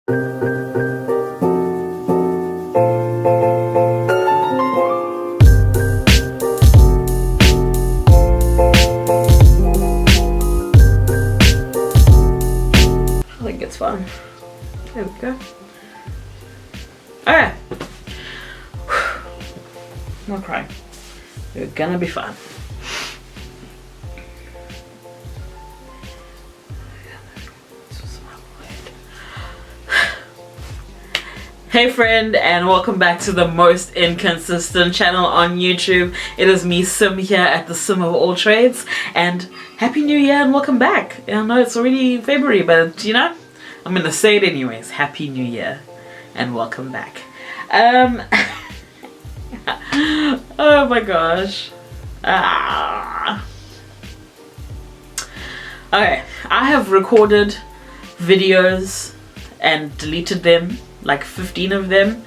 think it's fine. There we go. Alright. Not crying. You're gonna be fine. Hey friend, and welcome back to the most inconsistent channel on YouTube. It is me, Sim, here at TheSimofAlltrades, and Happy New Year and welcome back. I know it's already February, but you know, I'm gonna say it anyways. Happy New Year and welcome back. Oh my gosh. Okay, I have recorded videos and deleted them, like 15 of them.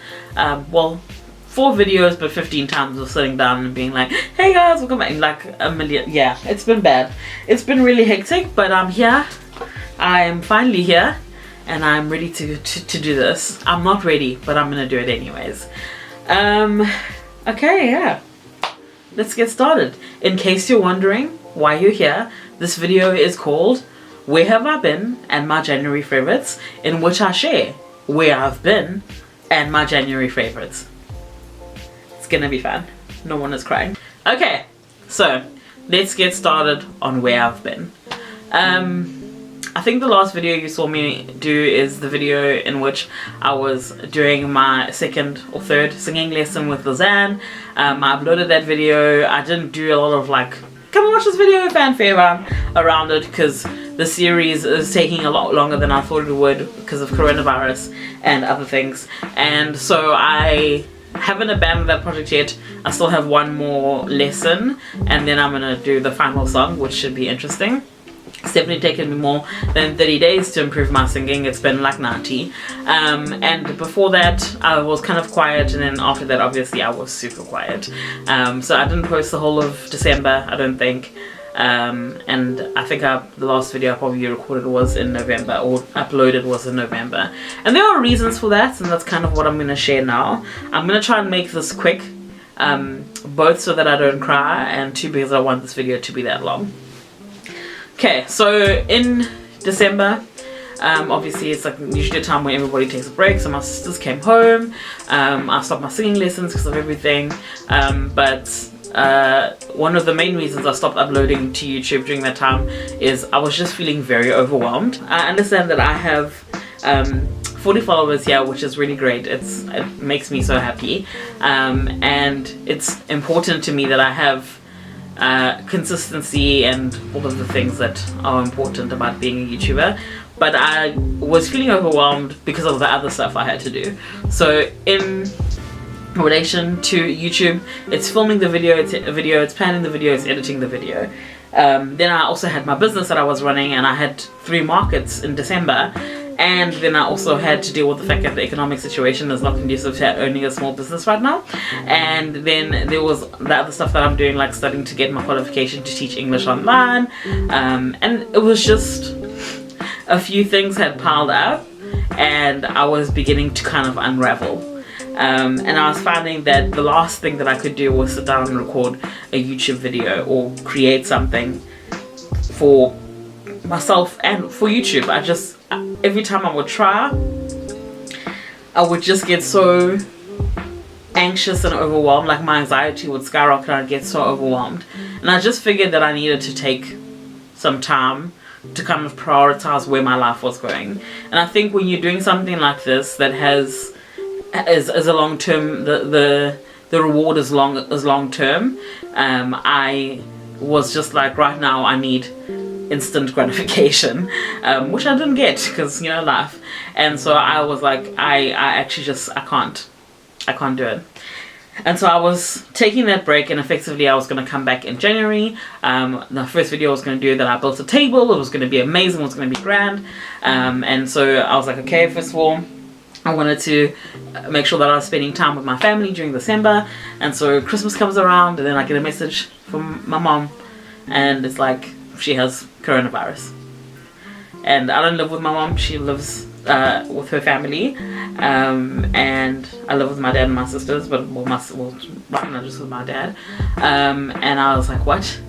Well, 4 videos, but 15 times of sitting down and being like, hey guys, welcome back. Like a million. Yeah, it's been bad. It's been really hectic, but I'm here. I'm finally here and I'm ready to do this. I'm not ready, but I'm gonna do it anyways. Okay, yeah. Let's get started. In case you're wondering why you're here, this video is called Where Have I Been and My January Favorites, in which I share where I've been and my January favorites. It's gonna be fun. No one is crying. Okay, so let's get started on where I've been. I think the last video you saw me do is the video in which I was doing my 2nd or 3rd singing lesson with Lizanne. I uploaded that video. I didn't do a lot of like, come and watch this video fanfare around it, because the series is taking a lot longer than I thought it would because of coronavirus and other things. And so I haven't abandoned that project yet. I still have one more lesson and then I'm gonna do the final song, which should be interesting. It's definitely taken me more than 30 days to improve my singing. It's been like 90. And before that I was kind of quiet, and then after that obviously I was super quiet. So I didn't post the whole of December, I don't think. And I think the last video I probably recorded was in November, or uploaded was in November. And there are reasons for that, and that's kind of what I'm going to share now. I'm going to try and make this quick, both so that I don't cry, and 2 because I want this video to be that long. Okay, so in December, obviously it's like usually a time where everybody takes a break. So my sisters came home. I stopped my singing lessons because of everything. But one of the main reasons I stopped uploading to YouTube during that time is I was just feeling very overwhelmed. I understand that I have 40 followers here, which is really great. It makes me so happy. And it's important to me that I have consistency and all of the things that are important about being a YouTuber, but I was feeling overwhelmed because of the other stuff I had to do. So in relation to YouTube, it's filming the video, it's planning the video, it's editing the video. Then I also had my business that I was running, and I had 3 markets in December. And then I also had to deal with the fact that the economic situation is not conducive to owning a small business right now. And then there was the other stuff that I'm doing, like studying to get my qualification to teach English online. And it was just a few things had piled up, and I was beginning to kind of unravel. And I was finding that the last thing that I could do was sit down and record a YouTube video or create something for myself and for YouTube. Every time I would try, I would just get so anxious and overwhelmed. Like my anxiety would skyrocket and I'd get so overwhelmed. And I just figured that I needed to take some time to kind of prioritize where my life was going. And I think when you're doing something like this that is a long term, the reward is long term, I was just like, right now I need instant gratification, which I didn't get because, you know, life. And so I was like, I actually just I can't do it. And so I was taking that break, and effectively I was going to come back in January. The first video I was going to do, that I built a table. It was going to be amazing, it was going to be grand. And so I was like, okay, first of all, I wanted to make sure that I was spending time with my family during December. And so Christmas comes around, and then I get a message from my mom, and it's like she has coronavirus. And I don't live with my mom, she lives with her family, and I live with my dad and my sisters, but right now just with my dad. And I was like, what?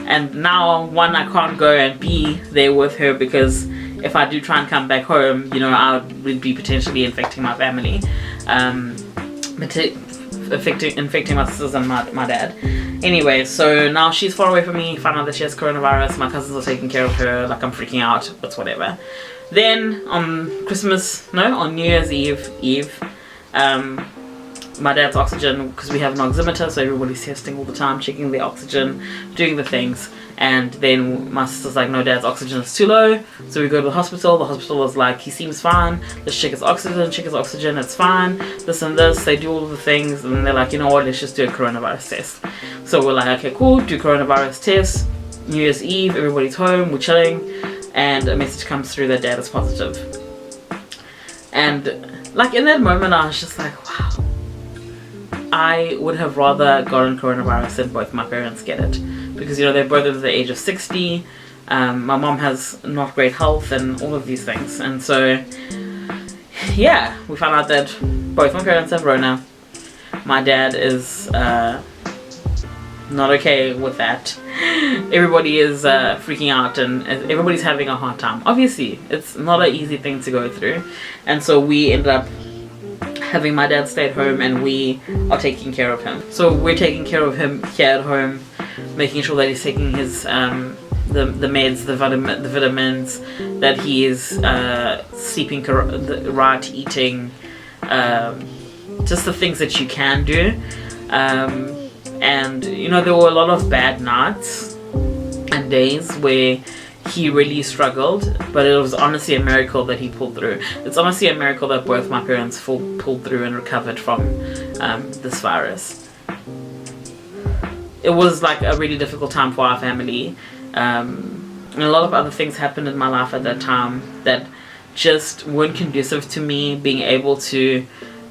And now, one, I can't go and be there with her because if I do try and come back home, you know, I would be potentially infecting my family, infecting my sisters and my dad. Anyway, so now she's far away from me, found out that she has coronavirus, my cousins are taking care of her, like I'm freaking out, but whatever. Then on New Year's Eve, my dad's oxygen, because we have an oximeter, so everybody's testing all the time, checking the oxygen, doing the things. And then my sister's like, no, dad's oxygen is too low, so we go to the hospital. The hospital was like, he seems fine, let's check his oxygen, it's fine, this and this. They do all of the things, and they're like, you know what, let's just do a coronavirus test. So we're like, okay, cool, do coronavirus test. New Year's Eve, everybody's home, we're chilling, and a message comes through that dad is positive. And like in that moment, I was just like, wow, I would have rather gotten coronavirus than both my parents get it, because you know they're both over the age of 60. My mom has not great health and all of these things, and so yeah, we found out that both my parents have Rona. My dad is not okay with that. Everybody is freaking out and everybody's having a hard time. Obviously, it's not an easy thing to go through, and so we ended up having my dad stay at home, and we are taking care of him. So we're taking care of him here at home, making sure that he's taking his the meds, the vitamins, that he is sleeping right, eating, just the things that you can do. And you know, there were a lot of bad nights and days where he really struggled, but it was honestly a miracle that he pulled through. It's honestly a miracle that both my parents pulled through and recovered from this virus. It was like a really difficult time for our family, and a lot of other things happened in my life at that time that just weren't conducive to me being able to,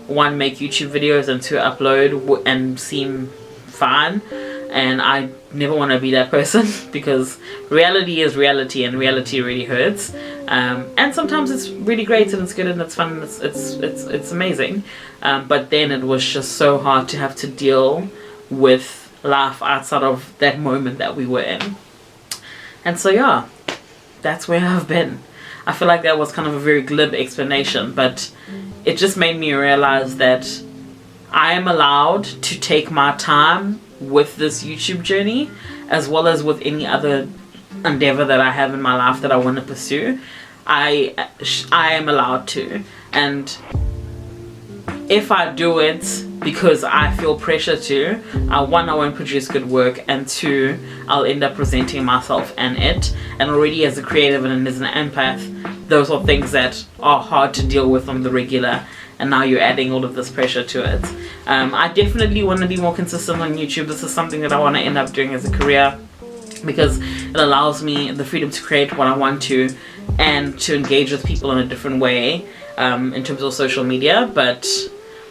one, make YouTube videos, and two, upload and seem fine. And I never want to be that person, because reality is reality, and reality really hurts. And sometimes it's really great and it's good and it's fun and it's amazing. But then it was just so hard to have to deal with life outside of that moment that we were in. And so yeah, that's where I've been. I feel like that was kind of a very glib explanation, but it just made me realize that I am allowed to take my time with this YouTube journey, as well as with any other endeavor that I have in my life that I want to pursue. I am allowed to, and if I do it because I feel pressure to, one, I won't produce good work, and two, I'll end up resenting myself and it. And already as a creative and as an empath, those are things that are hard to deal with on the regular, and now you're adding all of this pressure to it. I definitely want to be more consistent on YouTube. This is something that I want to end up doing as a career, because it allows me the freedom to create what I want to, and to engage with people in a different way, in terms of social media. But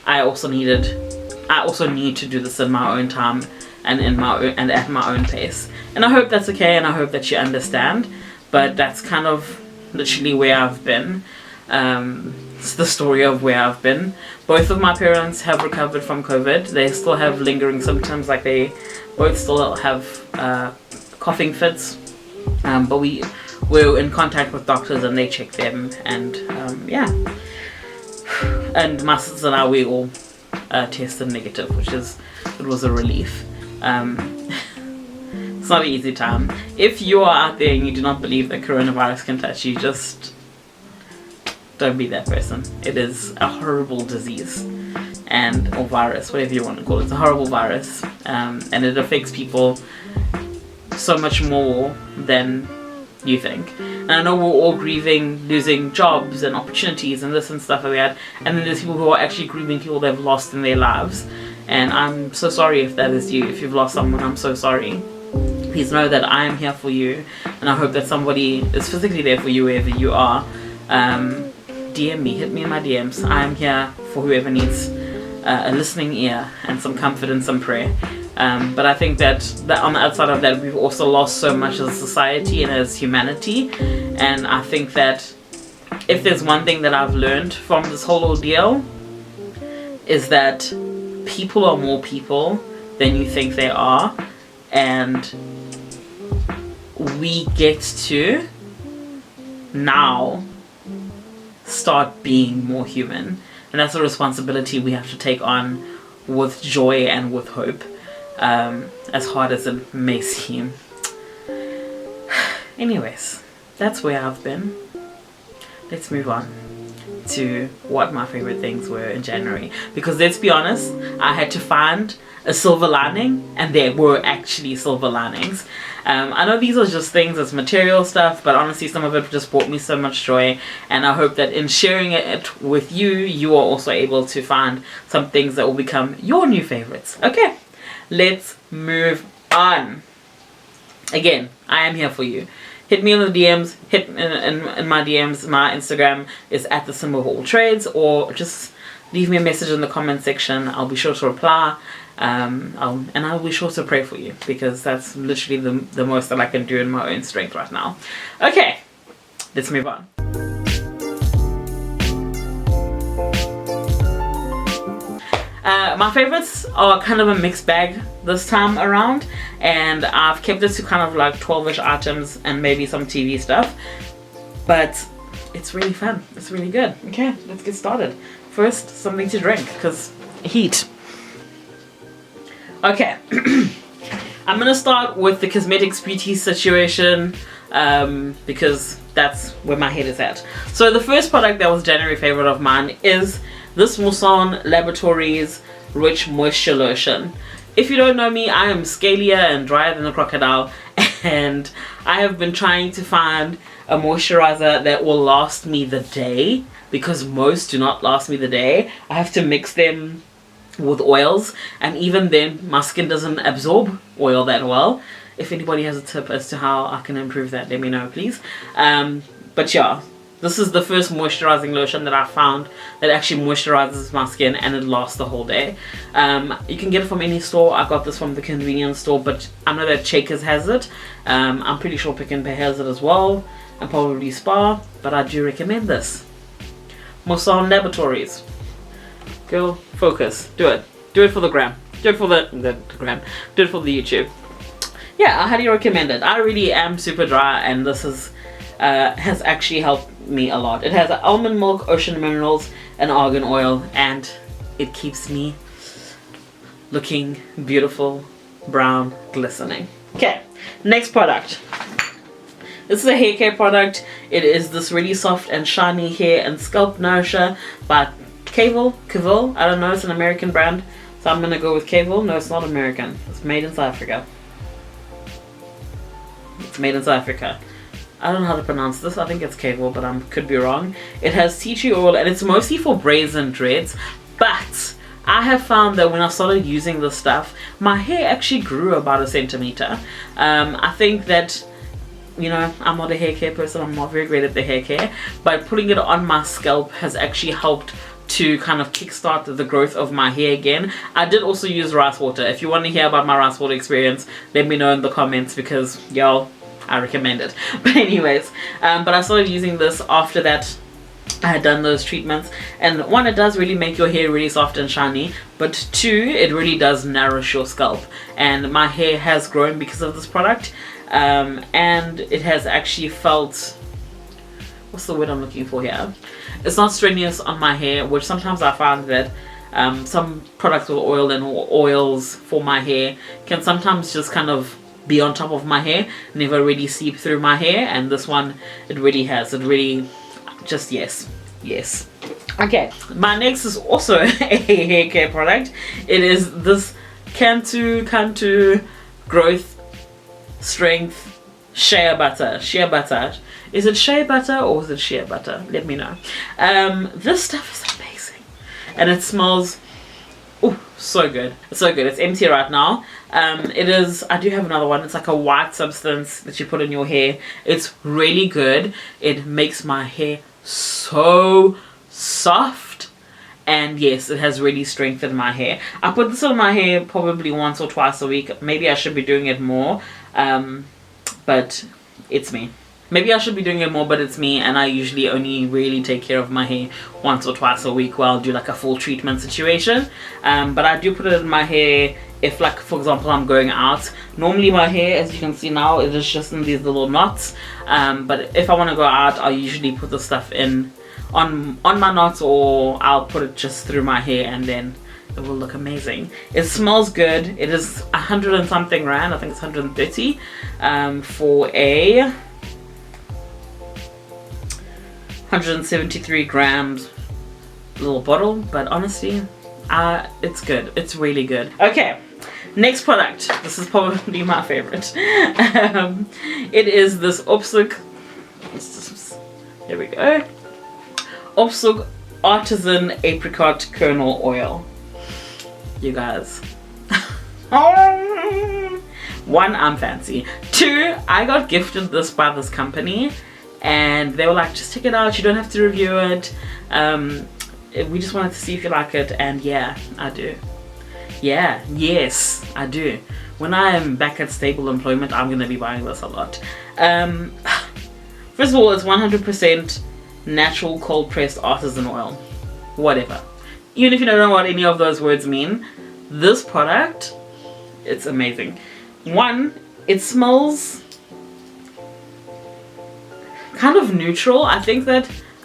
I also need to do this in my own time and at my own pace. And I hope that's okay, and I hope that you understand. But that's kind of literally where I've been. It's the story of where I've been. Both of my parents have recovered from COVID. They still have lingering symptoms, like they both still have coughing fits. But we're in contact with doctors and they check them, and yeah. And my sister and I, we all tested negative, it was a relief. It's not an easy time. If you are out there and you do not believe that coronavirus can touch you, just don't be that person. It is a horrible disease, or virus, whatever you want to call it. It's a horrible virus, and it affects people so much more than you think. And I know we're all grieving losing jobs and opportunities and this and stuff like that, and then there's people who are actually grieving people they've lost in their lives, and I'm so sorry if that is you. If you've lost someone, I'm so sorry. Please know that I am here for you, and I hope that somebody is physically there for you wherever you are. DM me, hit me in my DMs. I am here for whoever needs a listening ear and some comfort and some prayer. But I think that on the outside of that, we've also lost so much as a society and as humanity, and I think that if there's one thing that I've learned from this whole ordeal, is that people are more people than you think they are, and we get to now start being more human, and that's a responsibility we have to take on with joy and with hope, as hard as it may seem. Anyways, that's where I've been. Let's move on to what my favorite things were in January, because let's be honest, I had to find a silver lining, and there were actually silver linings. I know these are just things, it's material stuff, but honestly some of it just brought me so much joy, and I hope that in sharing it with you, you are also able to find some things that will become your new favorites. Okay, let's move on. Again, I am here for you. Hit me on the DMs, hit in my DMs. My Instagram is at TheSimofAlltrades, or just leave me a message in the comment section. I'll be sure to reply. And I'll be sure to pray for you, because that's literally the most that I can do in my own strength right now. Okay, let's move on. My favorites are kind of a mixed bag this time around, and I've kept it to kind of like 12-ish items and maybe some TV stuff, but it's really fun. It's really good. Okay, let's get started. First, something to drink, because heat. Okay, I'm gonna start with the cosmetics beauty situation, because that's where my head is at. So the first product that was January favorite of mine is this Muson Laboratories Rich Moisture Lotion. If you don't know me, I am scalier and drier than a crocodile, and I have been trying to find a moisturizer that will last me the day, because most do not last me the day. I have to mix them with oils, and even then my skin doesn't absorb oil that well. If anybody has a tip as to how I can improve that, let me know please. But yeah, this is the first moisturizing lotion that I found that actually moisturizes my skin, and it lasts the whole day. You can get it from any store. I got this from the convenience store, but I know that Shakers has it. I'm pretty sure Pick n Pay has it as well, and probably Spa, but I do recommend this. Muson Laboratories. Girl, focus. Do it. Do it for the gram. Do it for the gram. Do it for the YouTube. Yeah, I highly recommend it. I really am super dry, and this is has actually helped me a lot. It has almond milk, ocean minerals, and argan oil, and it keeps me looking beautiful, brown, glistening. Okay, next product. This is a hair care product. It is this really soft and shiny hair and scalp nourisher by Kevil. I don't know, it's an American brand, so I'm gonna go with Kevil. No, it's not American. It's made in South Africa. It's made in South Africa. I don't know how to pronounce this. I think it's Kevil, but I could be wrong. It has tea tree oil, and it's mostly for braids and dreads, but I have found that when I started using this stuff, my hair actually grew about 1 centimeter. I think that, you know, I'm not a hair care person. I'm not very great at the hair care, but putting it on my scalp has actually helped to kind of kickstart the growth of my hair again. I did also use rice water. If you want to hear about my rice water experience, let me know in the comments, because y'all, I recommend it. But anyways, but I started using this after that I had done those treatments, and one, it does really make your hair really soft and shiny, but two, it really does nourish your scalp, and my hair has grown because of this product, and it has actually felt, what's the word I'm looking for here? It's not strenuous on my hair, which sometimes I find that some products with oil and oils for my hair can sometimes just kind of be on top of my hair, never really seep through my hair, and this one, it really has. It really just, yes. Okay, my next is also a hair care product. It is this Cantu Growth Strength Shea Butter. Is it shea butter or is it shea butter? Let me know. This stuff is amazing, and it smells, oh, so good. It's so good. It's empty right now. It is, I do have another one. It's like a white substance that you put in your hair. It's really good. It makes my hair so soft, and yes, it has really strengthened my hair. I put this on my hair probably once or twice a week. Maybe I should be doing it more, but it's me. Maybe I should be doing it more, but it's me, and I usually only really take care of my hair once or twice a week where I'll do like a full treatment situation. But I do put it in my hair if, like, for example, I'm going out. Normally my hair, as you can see now, it is just in these little knots. But if I want to go out, I'll usually put the stuff in on my knots, or I'll put it just through my hair, and then it will look amazing. It smells good. It is 100 and something rand. I think it's 130 for a 173 grams little bottle. But honestly, it's good. It's really good. Okay, next product. This is probably my favorite. It is this Opsuk. Here we go. Opsuk Artisan Apricot Kernel Oil. You guys. One, I'm fancy. Two, I got gifted this by this company, and they were like, just check it out, you don't have to review it. We just wanted to see if you like it, and yeah, I do. Yeah, yes, I do. When I am back at stable employment, I'm gonna be buying this a lot. First of all, it's 100% natural cold pressed artisan oil. Whatever. Even if you don't know what any of those words mean, this product, it's amazing. One, it smells kind of neutral. I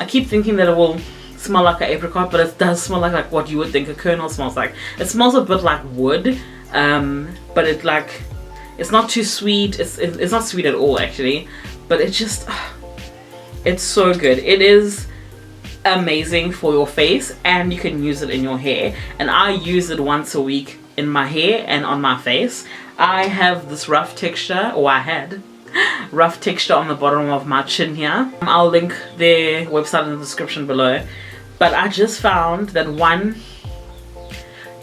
keep thinking that it will smell like an apricot, but it does smell like what you would think a kernel smells like. It smells a bit like wood, but it's not too sweet. It's not sweet at all, actually, but it just, it's so good. It is amazing for your face, and you can use it in your hair, and I use it once a week in my hair and on my face. I have this rough texture, or I had rough texture on the bottom of my chin here. I'll link their website in the description below. But I just found that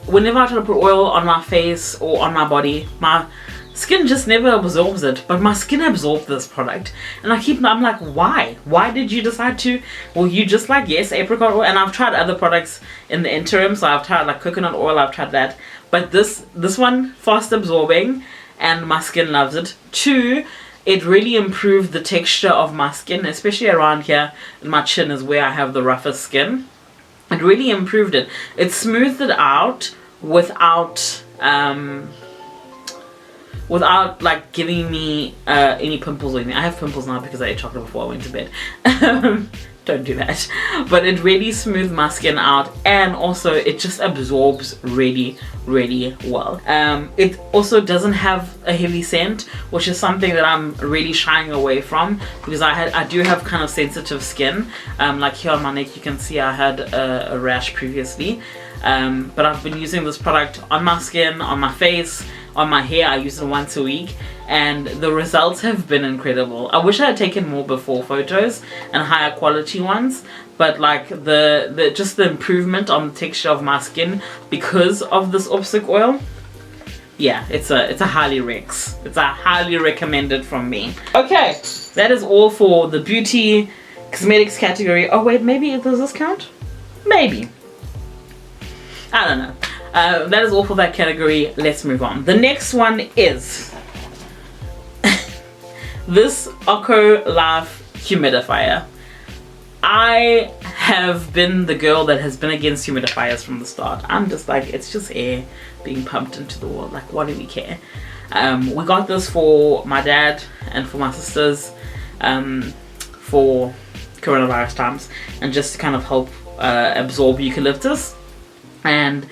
whenever I try to put oil on my face or on my body, my skin just never absorbs it. But my skin absorbed this product, and I'm like, why? Why did you decide to? Well, you just like, yes, apricot oil, and I've tried other products in the interim. So I've tried like coconut oil, I've tried that, but this one, fast absorbing, and my skin loves it. Two, it really improved the texture of my skin, especially around here. My chin is where I have the roughest skin. It really improved it. It smoothed it out without like giving me any pimples or anything. I have pimples now because I ate chocolate before I went to bed. Don't do that. But it really smoothed my skin out, and also it just absorbs really, really well. It also doesn't have a heavy scent, which is something that I'm really shying away from, because I do have kind of sensitive skin. Like here on my neck, you can see I had a rash previously. But I've been using this product on my skin, on my face, on my hair. I use it once a week, and the results have been incredible. I wish I had taken more before photos and higher quality ones, but like just the improvement on the texture of my skin because of this Opsuk oil, yeah, it's a highly rex. It's a highly recommended from me. Okay, that is all for the beauty cosmetics category. Oh wait, maybe does this count? Maybe. I don't know. That is all for that category. Let's move on. The next one is this Occo Life humidifier. I have been the girl that has been against humidifiers from the start. I'm just like, it's just air being pumped into the wall. Like, what do we care? We got this for my dad and for my sisters for coronavirus times, and just to kind of help absorb eucalyptus. And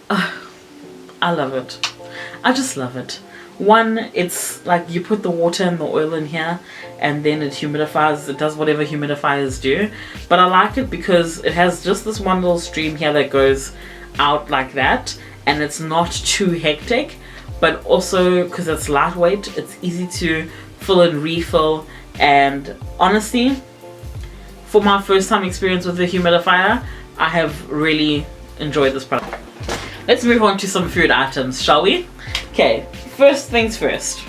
I love it. I just love it. One, it's like you put the water and the oil in here, and then it humidifies. It does whatever humidifiers do. But I like it because it has just this one little stream here that goes out like that, and it's not too hectic. But also, because it's lightweight, it's easy to fill and refill. And honestly, for my first time experience with the humidifier, I have really enjoyed this product. Let's move on to some food items, shall we? Okay, first things first.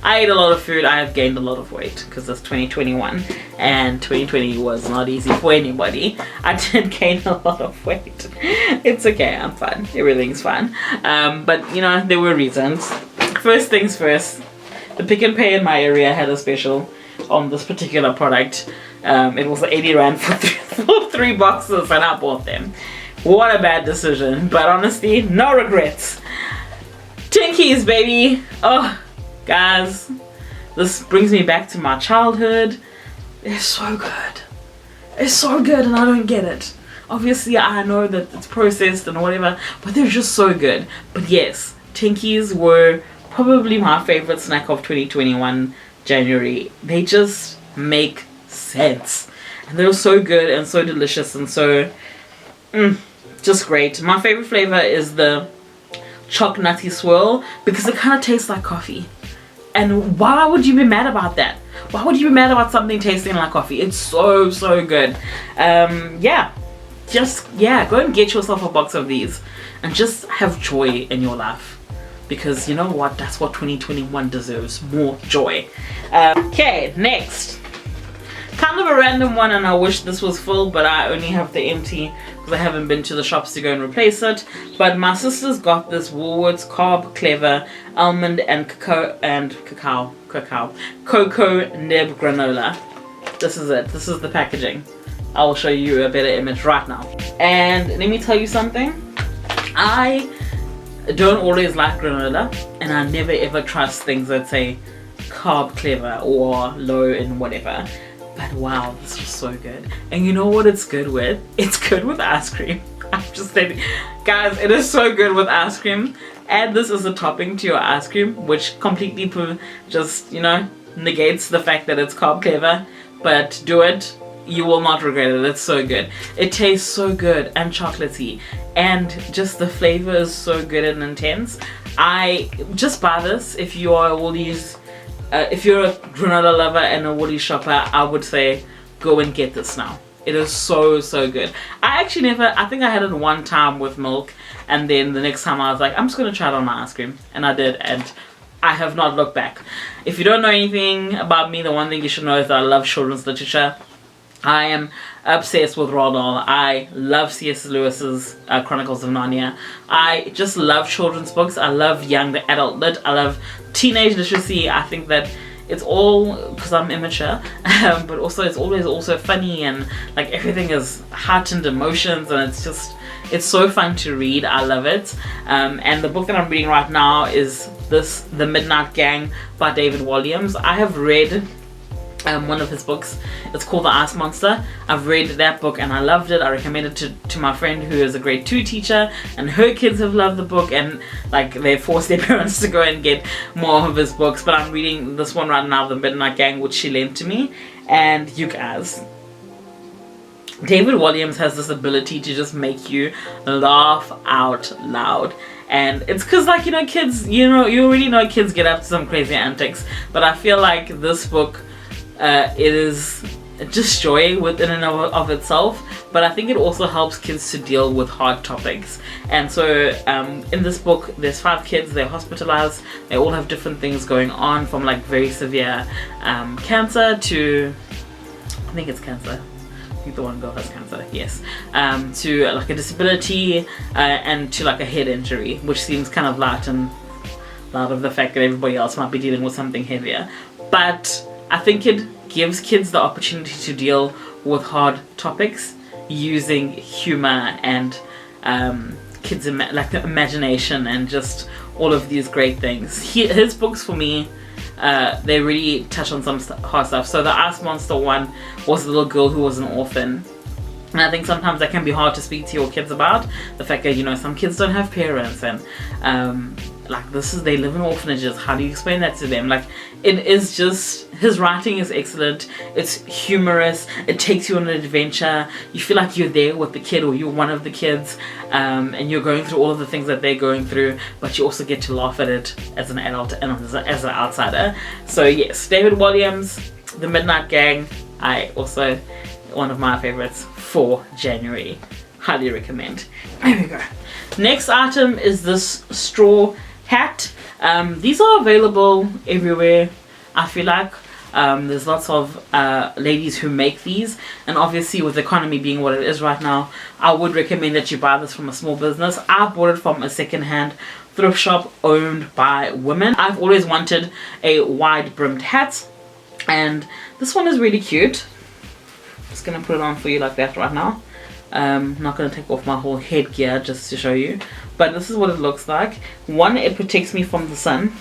I ate a lot of food. I have gained a lot of weight because it's 2021, and 2020 was not easy for anybody. I did gain a lot of weight. It's okay, I'm fine. Everything's fine. But you know, there were reasons. First things first, the Pick n Pay in my area had a special. on this particular product. It was 80 rand for 3 boxes, and I bought them. What a bad decision, but honestly, no regrets. Twinkies, baby. Oh, guys, this brings me back to my childhood. They're so good. It's so good, and I don't get it. Obviously, I know that it's processed and whatever, but they're just so good. But yes, Twinkies were probably my favorite snack of 2021 January. They just make sense. And they're so good and so delicious and so just great. My favorite flavor is the choc nutty swirl because it kind of tastes like coffee. And why would you be mad about that? Why would you be mad about something tasting like coffee? It's so good. Yeah, go and get yourself a box of these and just have joy in your life, because you know what, that's what 2021 deserves, more joy. Okay, next, kind of a random one, and I wish this was full, but I only have the empty because I haven't been to the shops to go and replace it. But my sister's got this Woolworths Carb Clever almond and cocoa nib granola. This is it. This is the packaging. I will show you a better image right now. And let me tell you something. I don't always like granola, and I never ever trust things that say carb clever or low in whatever. But wow, this was so good. And you know what it's good with? It's good with ice cream. I'm just saying, guys, it is so good with ice cream. Add this as a topping to your ice cream, which completely just, you know, negates the fact that it's carb clever. But do it. You will not regret it. It's so good. It tastes so good and chocolatey, and just the flavor is so good and intense. I just buy this if you are a Woolies, if you're a granola lover and a Woolies shopper. I would say go and get this now. It is so good. I actually I think I had it one time with milk, and then the next time I was like, I'm just gonna try it on my ice cream, and I did, and I have not looked back. If you don't know anything about me, the one thing you should know is that I love children's literature. I am obsessed with Roald Dahl. I love C.S. Lewis's Chronicles of Narnia. I just love children's books. I love young adult lit. I love teenage literacy. I think that it's all, because I'm immature, but also it's always also funny, and like everything is heightened emotions, and it's so fun to read. I love it. And the book that I'm reading right now is The Midnight Gang by David Walliams. I have read one of his books. It's called The Ice Monster. I've read that book and I loved it. I recommended it to my friend who is a grade 2 teacher, and her kids have loved the book, and like they forced their parents to go and get more of his books. But I'm reading this one right now, The Midnight Gang, which she lent to me. And you guys, David Walliams has this ability to just make you laugh out loud. And it's because, like, you know, kids, you already know kids get up to some crazy antics, but I feel like this book, it is just joy within and of itself, but I think it also helps kids to deal with hard topics. And so in this book there's 5 kids. They're hospitalized. They all have different things going on, from like very severe cancer to, I think it's cancer, I think the one girl has cancer, yes, to like a disability, and to like a head injury, which seems kind of light in light of the fact that everybody else might be dealing with something heavier. But I think it gives kids the opportunity to deal with hard topics using humor and kids' imagination and just all of these great things. His books, for me, they really touch on some hard stuff. So the Ice Monster one was a little girl who was an orphan. And I think sometimes that can be hard to speak to your kids about, the fact that, you know, some kids don't have parents, and like they live in orphanages. How do you explain that to them? Like, it is just, his writing is excellent. It's humorous. It takes you on an adventure. You feel like you're there with the kid, or you're one of the kids, and you're going through all of the things that they're going through, but you also get to laugh at it as an adult and as an outsider. So yes, David Walliams, The Midnight Gang, also one of my favorites for January. Highly recommend. There we go. Next item is this straw hat. These are available everywhere, I feel like. There's lots of ladies who make these, and obviously with the economy being what it is right now, I would recommend that you buy this from a small business. I bought it from a second-hand thrift shop owned by women. I've always wanted a wide brimmed hat. And this one is really cute. Just gonna put it on for you like that right now. I'm not gonna take off my whole headgear just to show you, but this is what it looks like. One, it protects me from the sun,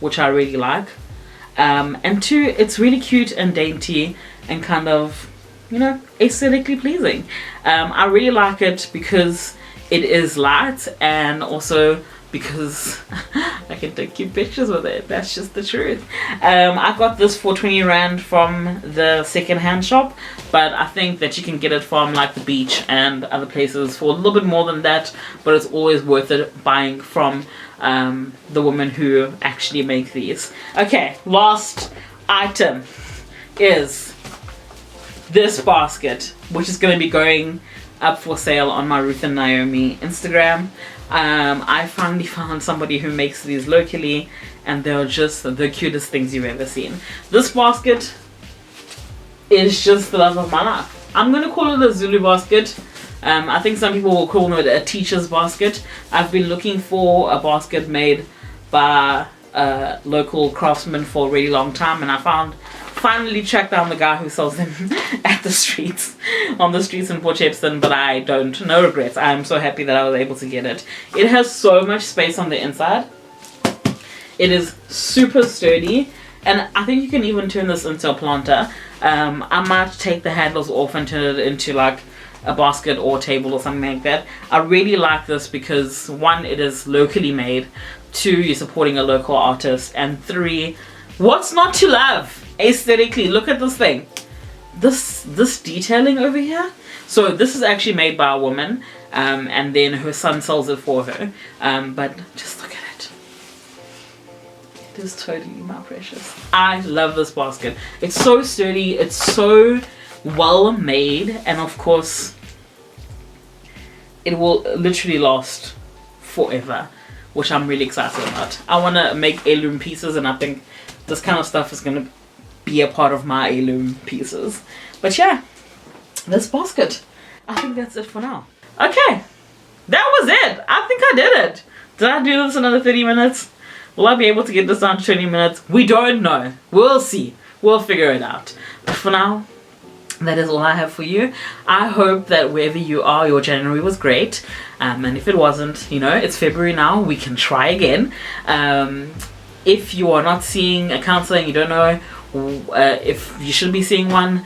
which I really like. And two, it's really cute and dainty and kind of, you know, aesthetically pleasing. I really like it because it is light, and also because I can take cute pictures with it. That's just the truth. I got this for 20 Rand from the second-hand shop, but I think that you can get it from like the beach and other places for a little bit more than that, but it's always worth it buying from the women who actually make these. Okay, last item is this basket, which is going to be going up for sale on my Ruth and Naomi Instagram. I finally found somebody who makes these locally, and they're just the cutest things you've ever seen. This basket is just the love of my life. I'm going to call it a Zulu basket. I think some people will call it a teacher's basket. I've been looking for a basket made by local craftsmen for a really long time, and I finally tracked down the guy who sells them at the streets, on the streets in Port Shepstone, but I don't, no regrets. I'm so happy that I was able to get it. It has so much space on the inside. It is super sturdy, and I think you can even turn this into a planter. I might take the handles off and turn it into like a basket or table or something like that. I really like this because one, it is locally made, two, you're supporting a local artist, and three, what's not to love? Aesthetically, look at this thing. This detailing over here. So this is actually made by a woman, and then her son sells it for her. But just look at it. It is totally my precious. I love this basket. It's so sturdy. It's so well made, and of course, it will literally last forever, which I'm really excited about. I want to make heirloom pieces, and I think this kind of stuff is going to be a part of my heirloom pieces. But yeah, this basket. I think that's it for now. Okay, that was it. I think I did it. Did I do this another 30 minutes? Will I be able to get this down to 20 minutes? We don't know. We'll see. We'll figure it out. But for now, that is all I have for you. I hope that wherever you are, your January was great. And if it wasn't, you know, it's February now. We can try again. If you are not seeing a counselor and you don't know if you should be seeing one,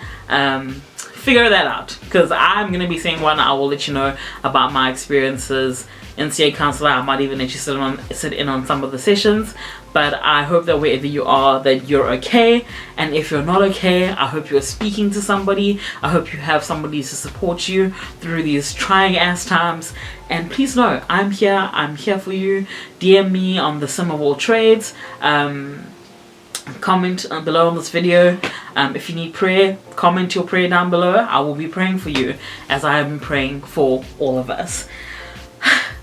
figure that out, because I'm going to be seeing one. I will let you know about my experiences in seeing a counsellor. I might even let you sit in on some of the sessions. But I hope that wherever you are, that you're okay. And if you're not okay, I hope you're speaking to somebody. I hope you have somebody to support you through these trying ass times. And please know, I'm here. I'm here for you. DM me on TheSimofAlltrades. Comment below on this video. If you need prayer, comment your prayer down below. I will be praying for you, as I have been praying for all of us.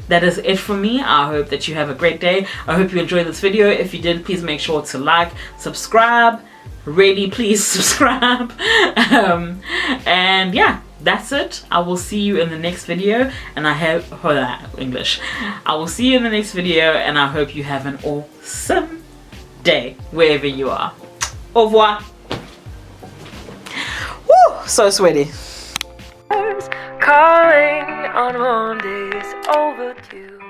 That is it for me. I hope that you have a great day. I hope you enjoyed this video. If you did, please make sure to like, subscribe. Really, please subscribe. And yeah, that's it. I will see you in the next video. And I have English. I will see you in the next video, and I hope you have an awesome day wherever you are. Au revoir. Woo, so sweaty. Calling on Mondays overdue.